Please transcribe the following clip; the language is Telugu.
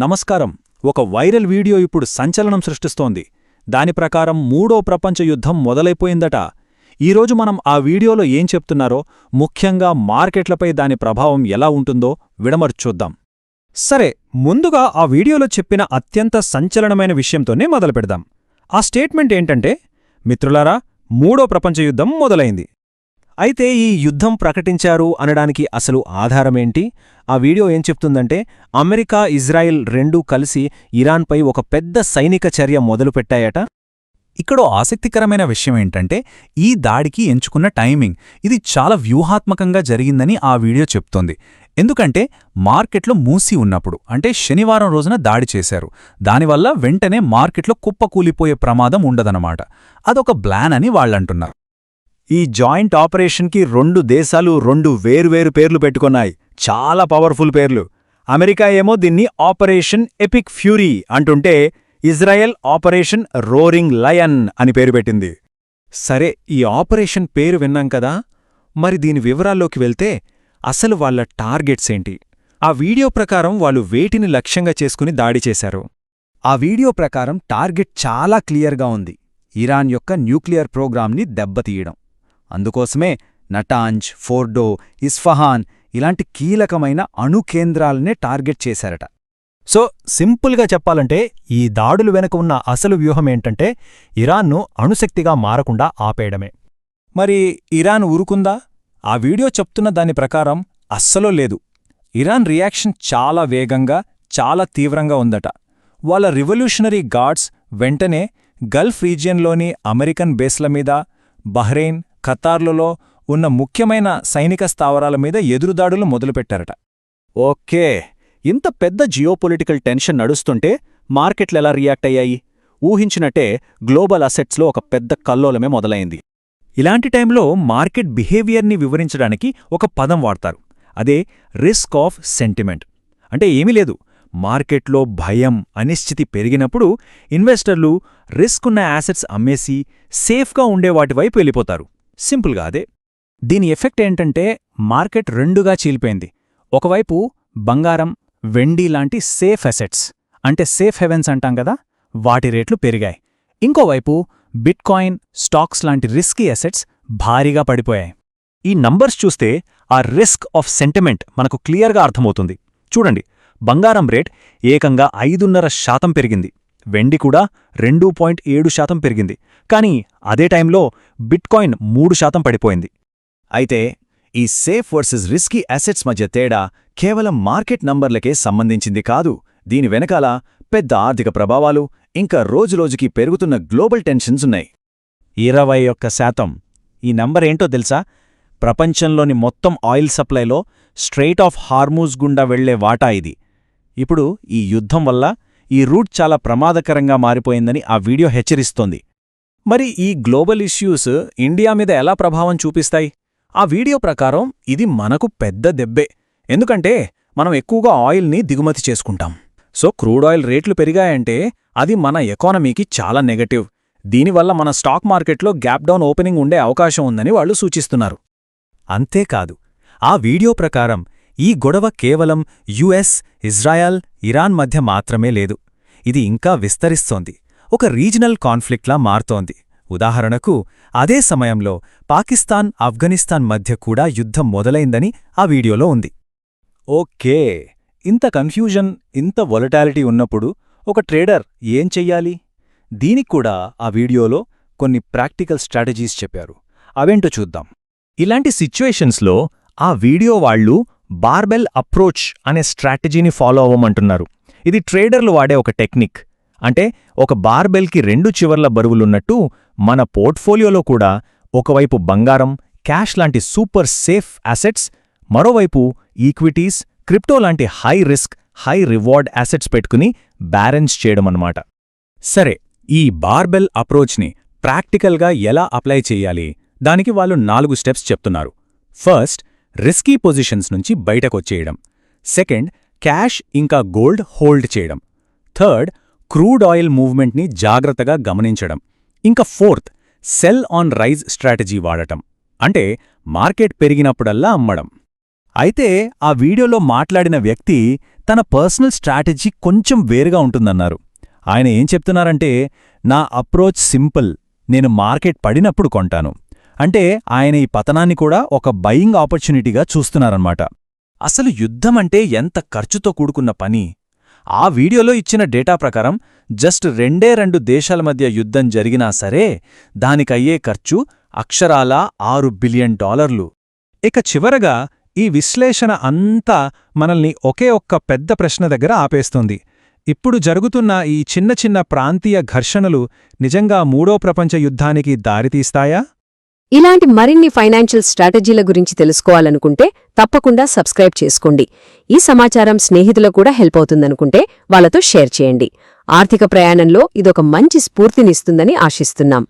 నమస్కారం. ఒక వైరల్ వీడియో ఇప్పుడు సంచలనం సృష్టిస్తోంది. దాని ప్రకారం మూడో ప్రపంచ యుద్ధం మొదలైపోయిందట. ఈరోజు మనం ఆ వీడియోలో ఏం చెప్తున్నారో, ముఖ్యంగా మార్కెట్లపై దాని ప్రభావం ఎలా ఉంటుందో విడమర్చూద్దాం. సరే, ముందుగా ఆ వీడియోలో చెప్పిన అత్యంత సంచలనమైన విషయంతోనే మొదలుపెడదాం. ఆ స్టేట్మెంట్ ఏంటంటే, మిత్రులారా, మూడో ప్రపంచ యుద్ధం మొదలైంది. అయితే ఈ యుద్ధం ప్రకటించారు అనడానికి అసలు ఆధారమేంటి? ఆ వీడియో ఏం చెప్తుందంటే, అమెరికా, ఇజ్రాయిల్ రెండూ కలిసి ఇరాన్పై ఒక పెద్ద సైనిక చర్య మొదలుపెట్టాయట. ఇక్కడో ఆసక్తికరమైన విషయమేంటంటే, ఈ దాడికి ఎంచుకున్న టైమింగ్ ఇది చాలా వ్యూహాత్మకంగా జరిగిందని ఆ వీడియో చెప్తోంది. ఎందుకంటే మార్కెట్లో మూసి ఉన్నప్పుడు, అంటే శనివారం రోజున దాడి చేశారు. దానివల్ల వెంటనే మార్కెట్లో కుప్పకూలిపోయే ప్రమాదం ఉండదన్నమాట. అదొక ప్లాన్ అని వాళ్ళంటున్నారు. ఈ జాయింట్ ఆపరేషన్కి రెండు దేశాలు రెండు వేర్వేరు పేర్లు పెట్టుకున్నాయి. చాలా పవర్ఫుల్ పేర్లు. అమెరికా ఏమో దీన్ని ఆపరేషన్ ఎపిక్ ఫ్యూరీ అంటుంటే, ఇజ్రాయెల్ ఆపరేషన్ రోరింగ్ లయన్ అని పేరు పెట్టింది. సరే, ఈ ఆపరేషన్ పేరు విన్నాం కదా, మరి దీని వివరాల్లోకి వెళ్తే అసలు వాళ్ళ టార్గెట్స్ ఏంటి? ఆ వీడియో ప్రకారం వాళ్ళు వేటిని లక్ష్యంగా చేసుకుని దాడి చేశారు? ఆ వీడియో ప్రకారం టార్గెట్ చాలా క్లియర్గా ఉంది. ఇరాన్ యొక్క న్యూక్లియర్ ప్రోగ్రాంని దెబ్బతీయడం. అందుకోసమే నటాంజ్, ఫోర్డో, ఇస్ఫహాన్ ఇలాంటి కీలకమైన అణు కేంద్రాలనే టార్గెట్ చేశారట. సో సింపుల్గా చెప్పాలంటే, ఈ దాడులు వెనుక ఉన్న అసలు వ్యూహమేంటంటే, ఇరాన్ను అణుశక్తిగా మారకుండా ఆపేయడమే. మరి ఇరాన్ ఊరుకుందా? ఆ వీడియో చెప్తున్న దాని ప్రకారం అస్సలో లేదు. ఇరాన్ రియాక్షన్ చాలా వేగంగా, చాలా తీవ్రంగా ఉందట. వాళ్ళ రివల్యూషనరీ గార్డ్స్ వెంటనే గల్ఫ్ రీజియన్లోని అమెరికన్ బేస్ల మీద, బహ్రెయిన్, ఖతార్లలో ఉన్న ముఖ్యమైన సైనిక స్థావరాల మీద ఎదురుదాడులు మొదలుపెట్టారట. ఓకే, ఇంత పెద్ద జియోపొలిటికల్ టెన్షన్ నడుస్తుంటే మార్కెట్లెలా రియాక్ట్ అయ్యాయి? ఊహించినట్టే గ్లోబల్ అసెట్స్లో ఒక పెద్ద కల్లోలమే మొదలైంది. ఇలాంటి టైంలో మార్కెట్ బిహేవియర్ని వివరించడానికి ఒక పదం వాడతారు. అదే రిస్క్ ఆఫ్ సెంటిమెంట్. అంటే ఏమీ లేదు, మార్కెట్లో భయం, అనిశ్చితి పెరిగినప్పుడు ఇన్వెస్టర్లు రిస్క్ ఉన్న యాసెట్స్ అమ్మేసి సేఫ్గా ఉండే వాటివైపు వెళ్ళిపోతారు. సింపుల్గా అదే. దీని ఎఫెక్ట్ ఏంటంటే, మార్కెట్ రెండుగా చీలిపోయింది. ఒకవైపు బంగారం, వెండి లాంటి సేఫ్ అసెట్స్, అంటే సేఫ్ హెవెన్స్ అంటాం కదా, వాటి రేట్లు పెరిగాయి. ఇంకోవైపు బిట్కాయిన్, స్టాక్స్ లాంటి రిస్కీ అసెట్స్ భారీగా పడిపోయాయి. ఈ నంబర్స్ చూస్తే ఆ రిస్క్ ఆఫ్ సెంటిమెంట్ మనకు క్లియర్గా అర్థమవుతుంది. చూడండి, బంగారం రేట్ ఏకంగా 5.5% పెరిగింది. వెండి కూడా 2.7% పెరిగింది. కానీ అదే టైంలో బిట్కాయిన్ 3% పడిపోయింది. అయితే ఈ సేఫ్ వర్సెస్ రిస్కీ అసెట్స్ మధ్య తేడా కేవలం మార్కెట్ నంబర్లకే సంబంధించింది కాదు. దీని వెనకాల పెద్ద ఆర్థిక ప్రభావాలు, ఇంకా రోజురోజుకి పెరుగుతున్న గ్లోబల్ టెన్షన్స్ ఉన్నాయి. 21%. ఈ నంబర్ ఏంటో తెలుసా? ప్రపంచంలోని మొత్తం ఆయిల్ సప్లైలో స్ట్రెయిట్ ఆఫ్ హార్మూజ్ గుండా వెళ్లే వాటా ఇది. ఇప్పుడు ఈ యుద్ధం వల్ల ఈ రూట్ చాలా ప్రమాదకరంగా మారిపోయిందని ఆ వీడియో హెచ్చరిస్తోంది. మరి ఈ గ్లోబల్ ఇష్యూస్ ఇండియా మీద ఎలా ప్రభావం చూపిస్తాయి? ఆ వీడియో ప్రకారం ఇది మనకు పెద్ద దెబ్బే. ఎందుకంటే మనం ఎక్కువగా ఆయిల్ని దిగుమతి చేసుకుంటాం. సో క్రూడ్ ఆయిల్ రేట్లు పెరిగాయంటే అది మన ఎకానమీకి చాలా నెగటివ్. దీనివల్ల మన స్టాక్ మార్కెట్లో గ్యాప్ డౌన్ ఓపెనింగ్ ఉండే అవకాశం ఉందని వాళ్ళు సూచిస్తున్నారు. అంతేకాదు, ఆ వీడియో ప్రకారం ఈ గొడవ కేవలం యుఎస్, ఇజ్రాయెల్, ఇరాన్ మధ్య మాత్రమే లేదు. ఇది ఇంకా విస్తరిస్తోంది. ఒక రీజనల్ కాన్ఫ్లిక్ట్లా మారుతోంది. ఉదాహరణకు, అదే సమయంలో పాకిస్తాన్, ఆఫ్ఘనిస్తాన్ మధ్య కూడా యుద్ధం మొదలైందని ఆ వీడియోలో ఉంది. ఓకే, ఇంత కన్ఫ్యూజన్, ఇంత వొలటాలిటీ ఉన్నప్పుడు ఒక ట్రేడర్ ఏం చెయ్యాలి? దీనిక్కూడా ఆ వీడియోలో కొన్ని ప్రాక్టికల్ స్ట్రాటజీస్ చెప్పారు. అవేంటో చూద్దాం. ఇలాంటి సిచ్యువేషన్స్లో ఆ వీడియో వాళ్ళు బార్బెల్ అప్రోచ్ అనే స్ట్రాటజీని ఫాలో అవ్వమంటున్నారు. ఇది ట్రేడర్లు వాడే ఒక టెక్నిక్. అంటే ఒక బార్బెల్కి రెండు చివర్ల బరువులున్నట్టు మన పోర్ట్ఫోలియోలో కూడా ఒకవైపు బంగారం, క్యాష్ లాంటి సూపర్ సేఫ్ అసెట్స్, మరోవైపు ఈక్విటీస్, క్రిప్టో లాంటి high risk, high reward assets పెట్టుకుని బ్యాలెన్స్ చేయడమన్నమాట. సరే, ఈ బార్బెల్ అప్రోచ్ని ప్రాక్టికల్గా ఎలా అప్లై చెయ్యాలి? దానికి వాళ్ళు 4 స్టెప్స్ చెప్తున్నారు. ఫస్ట్, రిస్కీ పొజిషన్స్ నుంచి బయటకొచ్చేయడం. సెకండ్, క్యాష్ ఇంకా గోల్డ్ హోల్డ్ చేయడం. థర్డ్, క్రూడ్ ఆయిల్ మూవ్మెంట్ని జాగ్రత్తగా గమనించడం. ఇంకా fourth, sell on rise strategy వాడటం. అంటే మార్కెట్ పెరిగినప్పుడల్లా అమ్మడం. అయితే ఆ వీడియోలో మాట్లాడిన వ్యక్తి తన పర్సనల్ స్ట్రాటజీ కొంచెం వేరుగా ఉంటుందన్నారు. ఆయన ఏం చెప్తున్నారంటే, నా అప్రోచ్ సింపుల్, నేను మార్కెట్ పడినప్పుడు కొంటాను. అంటే ఆయన ఈ పతనాన్ని కూడా ఒక బయింగ్ ఆపర్చునిటీగా చూస్తున్నారన్నమాట. అసలు యుద్ధమంటే ఎంత ఖర్చుతో కూడుకున్న పని? ఆ వీడియోలో ఇచ్చిన డేటా ప్రకారం జస్ట్ 2 దేశాల మధ్య యుద్ధం జరిగినా సరే దానికయ్యే ఖర్చు అక్షరాలా $6 బిలియన్. ఇక చివరగా ఈ విశ్లేషణ అంతా మనల్ని ఒకే ఒక్క పెద్ద ప్రశ్న దగ్గర ఆపేస్తుంది. ఇప్పుడు జరుగుతున్న ఈ చిన్న చిన్న ప్రాంతీయ ఘర్షణలు నిజంగా మూడో ప్రపంచ యుద్ధానికి దారితీస్తాయా? ఇలాంటి మరిన్ని ఫైనాన్షియల్ స్ట్రాటజీల గురించి తెలుసుకోవాలనుకుంటే తప్పకుండా సబ్స్క్రైబ్ చేసుకోండి. ఈ సమాచారం స్నేహితులకు కూడా హెల్ప్ అవుతుందనుకుంటే వాళ్ళతో షేర్ చేయండి. ఆర్థిక ప్రయాణంలో ఇదొక మంచి స్ఫూర్తినిస్తుందని ఆశిస్తున్నాం.